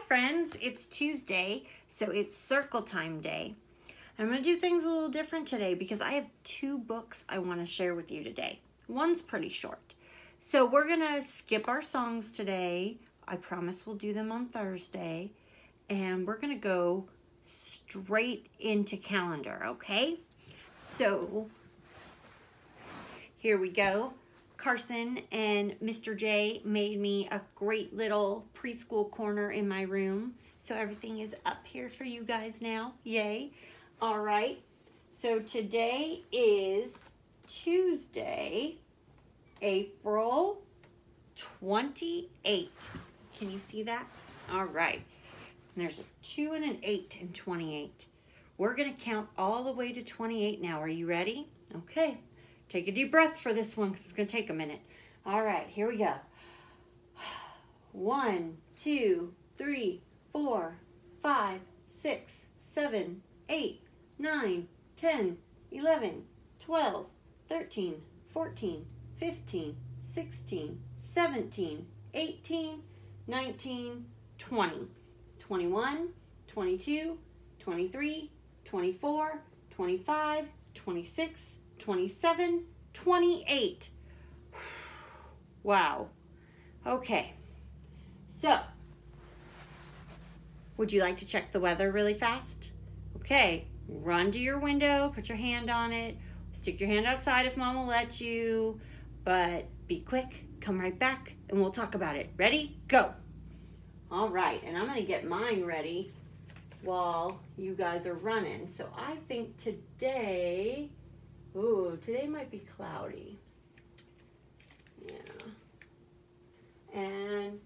friends, it's Tuesday, so it's circle time day. I'm going to do things a little different today because I have 2 books I want to share with you today. One's pretty short. So we're going to skip our songs today. I promise we'll do them on Thursday. And we're going to go straight into calendar, okay? So here we go. Carson and Mr. J made me a great little preschool corner in my room. So everything is up here for you guys now. Yay. All right. So today is Tuesday, April 28th. Can you see that? All right. And there's a 2 and an 8 in 28. We're going to count all the way to 28 now. Are you ready? Okay. Take a deep breath for this one because it's going to take a minute. All right, here we go. 1, 2, 3, 4, 5, 6, 7, 8, 9, 10, 11, 12, 13, 14, 15, 16, 17, 18, 19, 20, 21, 22, 23, 24, 25, 26, 27, 28. Wow. Okay. So, would you like to check the weather really fast? Okay. Run to your window, put your hand on it, stick your hand outside if Mom will let you, but be quick, come right back, and we'll talk about it. Ready? Go. All right, and I'm going to get mine ready while you guys are running. So I think today might be cloudy. Yeah. And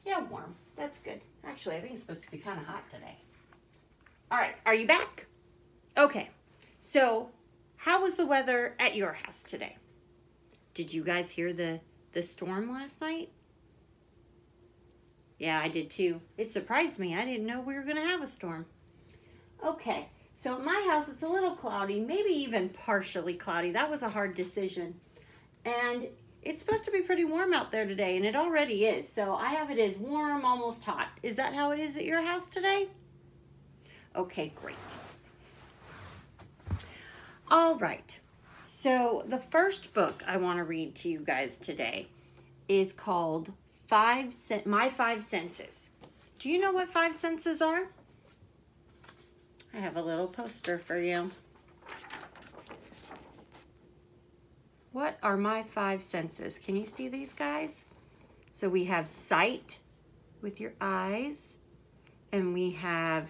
yeah, warm. That's good. Actually, I think it's supposed to be kind of hot today. All right, are you back? Okay, so how was the weather at your house today? Did you guys hear the storm last night? Yeah, I did too. It surprised me. I didn't know we were going to have a storm. Okay, so at my house, it's a little cloudy, maybe even partially cloudy. That was a hard decision. And it's supposed to be pretty warm out there today, and it already is. So I have it as warm, almost hot. Is that how it is at your house today? Okay, great. All right. So the first book I want to read to you guys today is called My 5 Senses. Do you know what 5 senses are? I have a little poster for you. What are my 5 senses? Can you see these guys? So we have sight with your eyes, and we have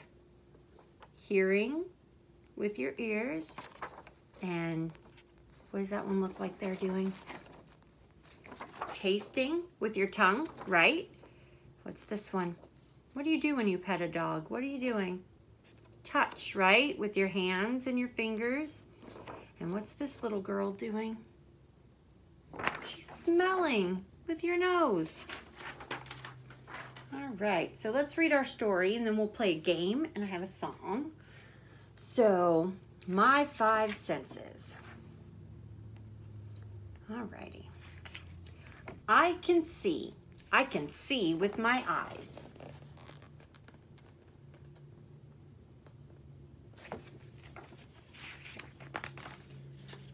hearing with your ears, and what does that one look like they're doing? Tasting with your tongue, right? What's this one? What do you do when you pet a dog? What are you doing? Touch, right? With your hands and your fingers. And what's this little girl doing? She's smelling with your nose. All right, so let's read our story and then we'll play a game and I have a song. So, my 5 senses. All righty. I can see with my eyes.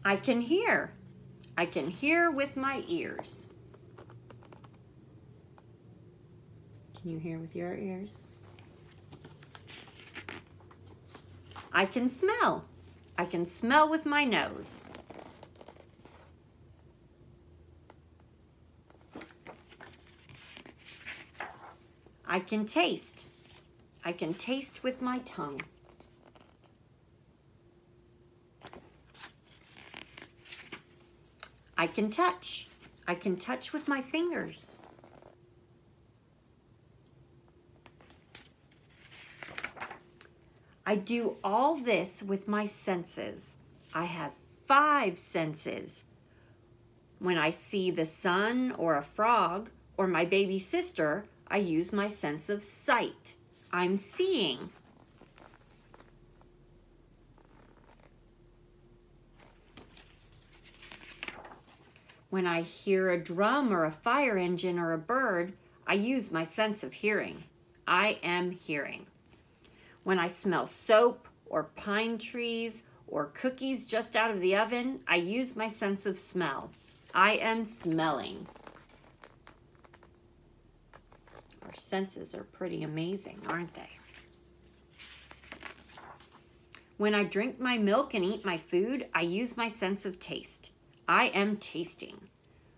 I can hear with my ears. Can you hear with your ears? I can smell with my nose. I can taste with my tongue. I can touch with my fingers. I do all this with my senses. I have 5 senses. When I see the sun or a frog or my baby sister, I use my sense of sight. I'm seeing. When I hear a drum or a fire engine or a bird, I use my sense of hearing. I am hearing. When I smell soap or pine trees or cookies just out of the oven, I use my sense of smell. I am smelling. Our senses are pretty amazing, aren't they? When I drink my milk and eat my food, I use my sense of taste. I am tasting.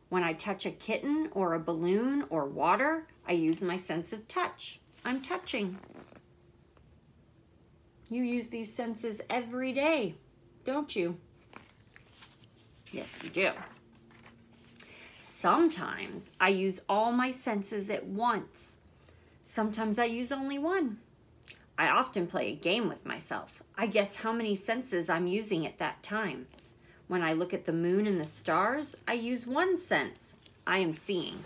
When I touch a kitten or a balloon or water, I use my sense of touch. I'm touching. You use these senses every day, don't you? Yes, you do. Sometimes I use all my senses at once. Sometimes I use only one. I often play a game with myself. I guess how many senses I'm using at that time. When I look at the moon and the stars, I use one sense. I am seeing.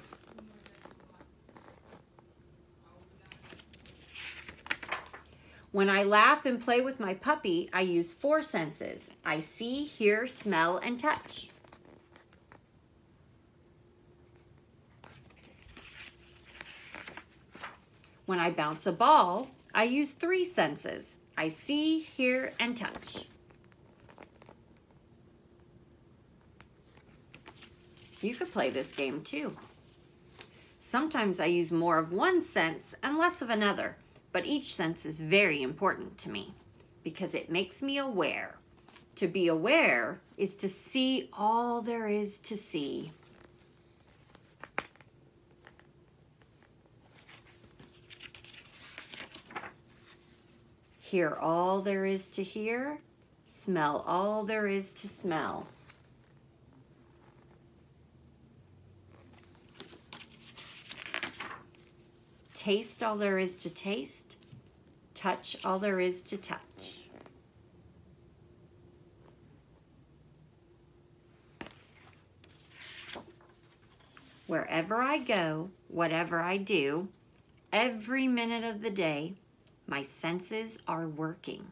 When I laugh and play with my puppy, I use 4 senses. I see, hear, smell, and touch. When I bounce a ball, I use 3 senses. I see, hear, and touch. You could play this game too. Sometimes I use more of one sense and less of another, but each sense is very important to me because it makes me aware. To be aware is to see all there is to see. Hear all there is to hear. Smell all there is to smell. Taste all there is to taste. Touch all there is to touch. Wherever I go, whatever I do, every minute of the day, my senses are working.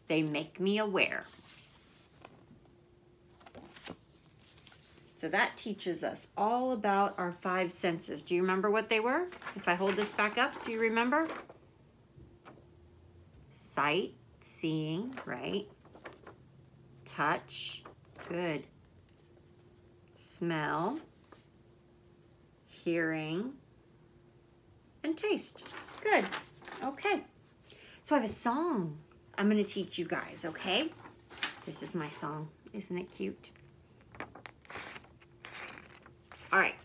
They make me aware. So that teaches us all about our 5 senses. Do you remember what they were? If I hold this back up, do you remember? Sight, seeing, right? Touch, good. Smell, hearing, and taste. Good. Okay. So I have a song I'm going to teach you guys, okay? This is my song. Isn't it cute? All right,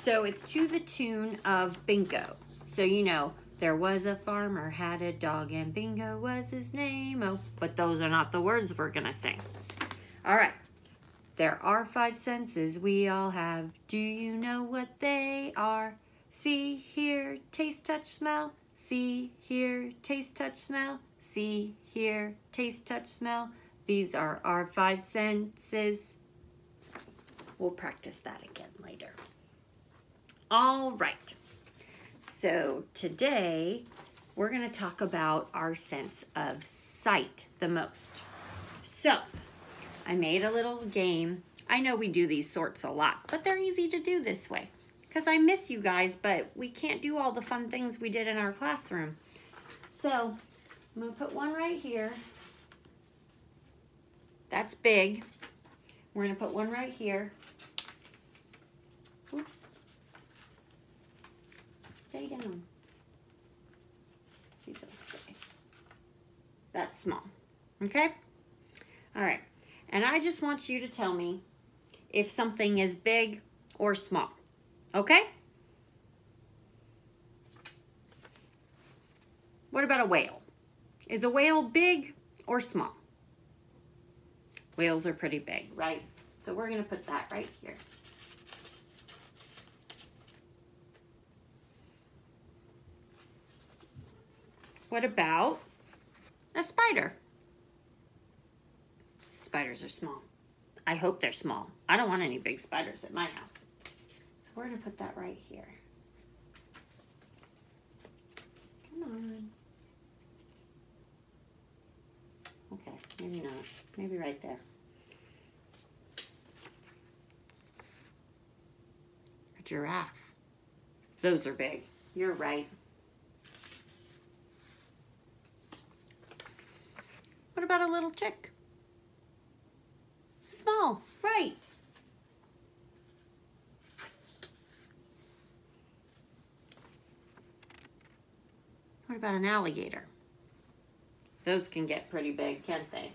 so it's to the tune of Bingo. So you know, there was a farmer, had a dog, and Bingo was his name. Oh, but those are not the words we're gonna sing. All right, there are 5 senses we all have. Do you know what they are? See, hear, taste, touch, smell. See, hear, taste, touch, smell. See, hear, taste, touch, smell. These are our 5 senses. We'll practice that again later. All right. So today we're going to talk about our sense of sight the most. So I made a little game. I know we do these sorts a lot, but they're easy to do this way because I miss you guys, but we can't do all the fun things we did in our classroom. So I'm going to put one right here. That's big. We're going to put one right here. Oops. Stay down. See those stay. That's small. Okay? All right. And I just want you to tell me if something is big or small. Okay? What about a whale? Is a whale big or small? Whales are pretty big, right? So we're going to put that right here. What about a spider? Spiders are small. I hope they're small. I don't want any big spiders at my house. So we're going to put that right here. Come on. Okay, maybe not. Maybe right there. A giraffe. Those are big. You're right. What about a little chick? Small, right. What about an alligator? Those can get pretty big, can't they?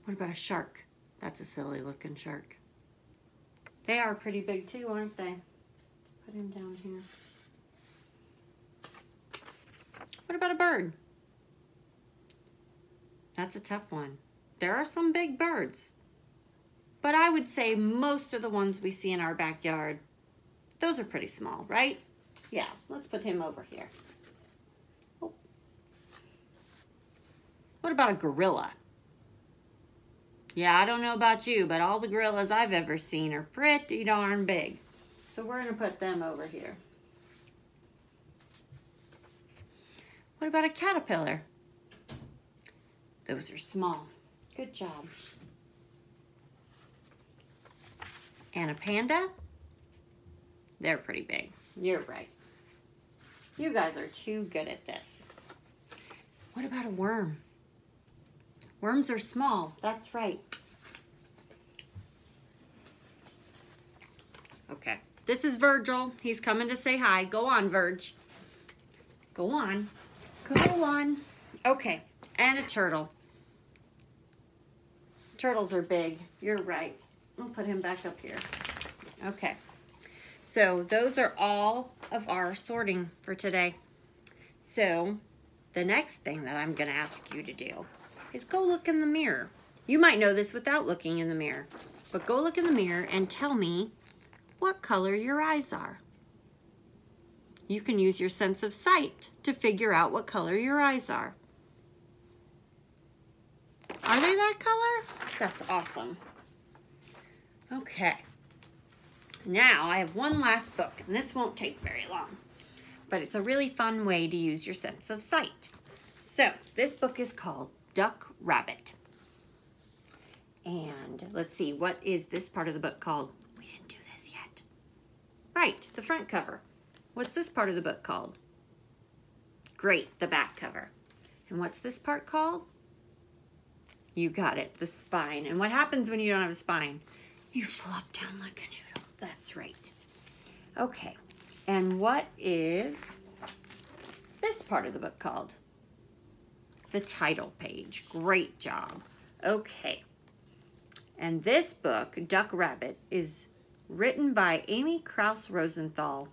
What about a shark? That's a silly looking shark. They are pretty big too, aren't they? Put him down here. What about a bird? That's a tough one. There are some big birds, but I would say most of the ones we see in our backyard, those are pretty small, right? Yeah, let's put him over here. Oh. What about a gorilla? Yeah, I don't know about you, but all the gorillas I've ever seen are pretty darn big. So we're gonna put them over here. What about a caterpillar? Those are small. Good job. And a panda? They're pretty big. You're right. You guys are too good at this. What about a worm? Worms are small. That's right. Okay. This is Virgil. He's coming to say hi. Go on, Virg. Go on. Go on. Okay. And a turtle. Turtles are big. You're right. I'll put him back up here. Okay. So those are all of our sorting for today. So the next thing that I'm going to ask you to do is go look in the mirror. You might know this without looking in the mirror, but go look in the mirror and tell me what color your eyes are. You can use your sense of sight to figure out what color your eyes are. Are they that color? That's awesome. Okay. Now I have one last book, and this won't take very long, but it's a really fun way to use your sense of sight. So this book is called Duck Rabbit. And let's see, what is this part of the book called? We didn't do this yet. Right, the front cover. What's this part of the book called? Great, the back cover. And what's this part called? You got it, the spine. And what happens when you don't have a spine? You flop down like a noodle. That's right. Okay, and what is this part of the book called? The title page. Great job. Okay, and this book, Duck Rabbit, is written by Amy Krouse Rosenthal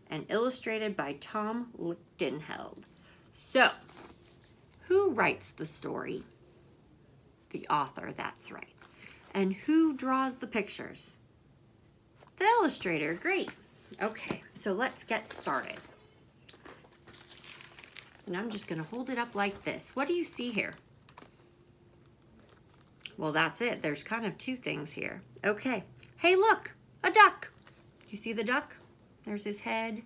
and illustrated by Tom Lichtenheld. So, who writes the story? The author, that's right. And who draws the pictures? The illustrator. Great. Okay, so let's get started. And I'm just going to hold it up like this. What do you see here? Well, that's it. There's kind of two things here. Okay. Hey, look, a duck. You see the duck? There's his head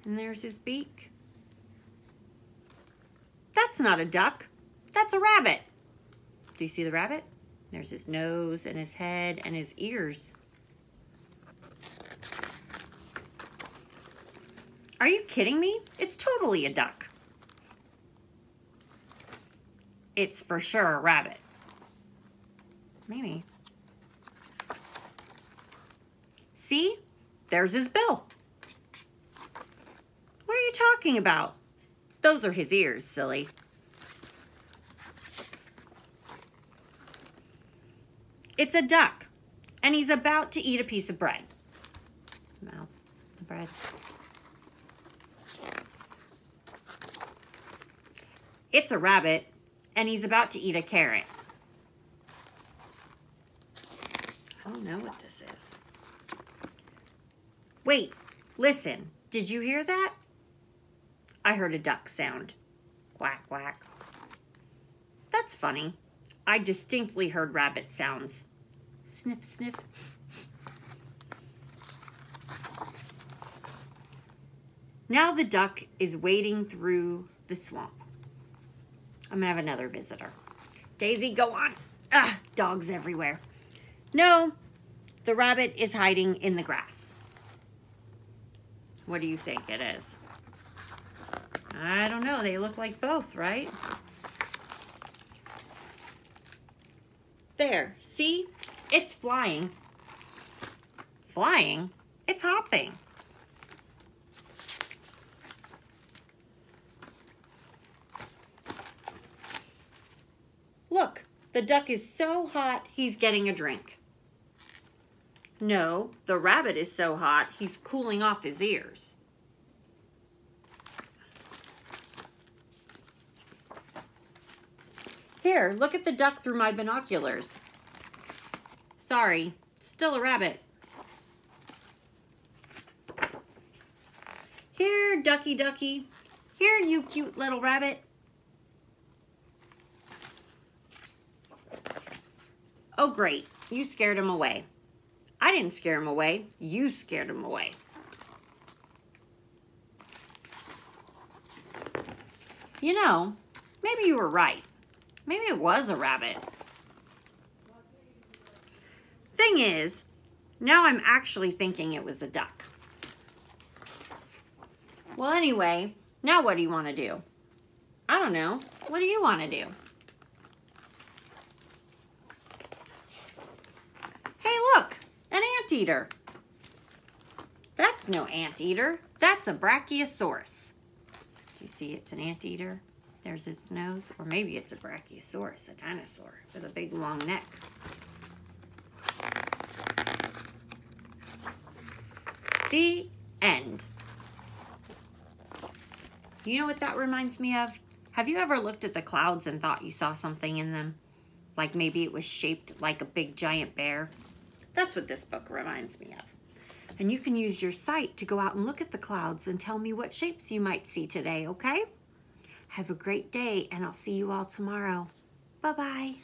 and there's his beak. That's not a duck. That's a rabbit. Do you see the rabbit? There's his nose and his head and his ears. Are you kidding me? It's totally a duck. It's for sure a rabbit. Maybe. See? There's his bill. What are you talking about? Those are his ears, silly. It's a duck, and he's about to eat a piece of bread. Mouth, the bread. It's a rabbit, and he's about to eat a carrot. I don't know what this is. Wait, listen, did you hear that? I heard a duck sound. Quack, quack. That's funny. I distinctly heard rabbit sounds. Sniff, sniff. Now the duck is wading through the swamp. I'm gonna have another visitor. Daisy, go on. Ah, dogs everywhere. No, the rabbit is hiding in the grass? What do you think it is? I don't know. They look like both, right? There. See? It's flying. Flying? It's hopping. Look, the duck is so hot, he's getting a drink. No, the rabbit is so hot, he's cooling off his ears. Here, look at the duck through my binoculars. Sorry, still a rabbit. Here, ducky ducky. Here, you cute little rabbit. Oh, great. You scared him away. I didn't scare him away. You scared him away. You know, maybe you were right. Maybe it was a rabbit. Thing is, now I'm actually thinking it was a duck. Well, anyway, now what do you want to do? I don't know. What do you want to do? Hey, look, an anteater. That's no anteater. That's a brachiosaurus. Do you see it's an anteater? There's its nose. Or maybe it's a brachiosaurus, a dinosaur with a big long neck. The end. You know what that reminds me of? Have you ever looked at the clouds and thought you saw something in them? Like maybe it was shaped like a big giant bear? That's what this book reminds me of. And you can use your sight to go out and look at the clouds and tell me what shapes you might see today, okay? Have a great day, and I'll see you all tomorrow. Bye-bye.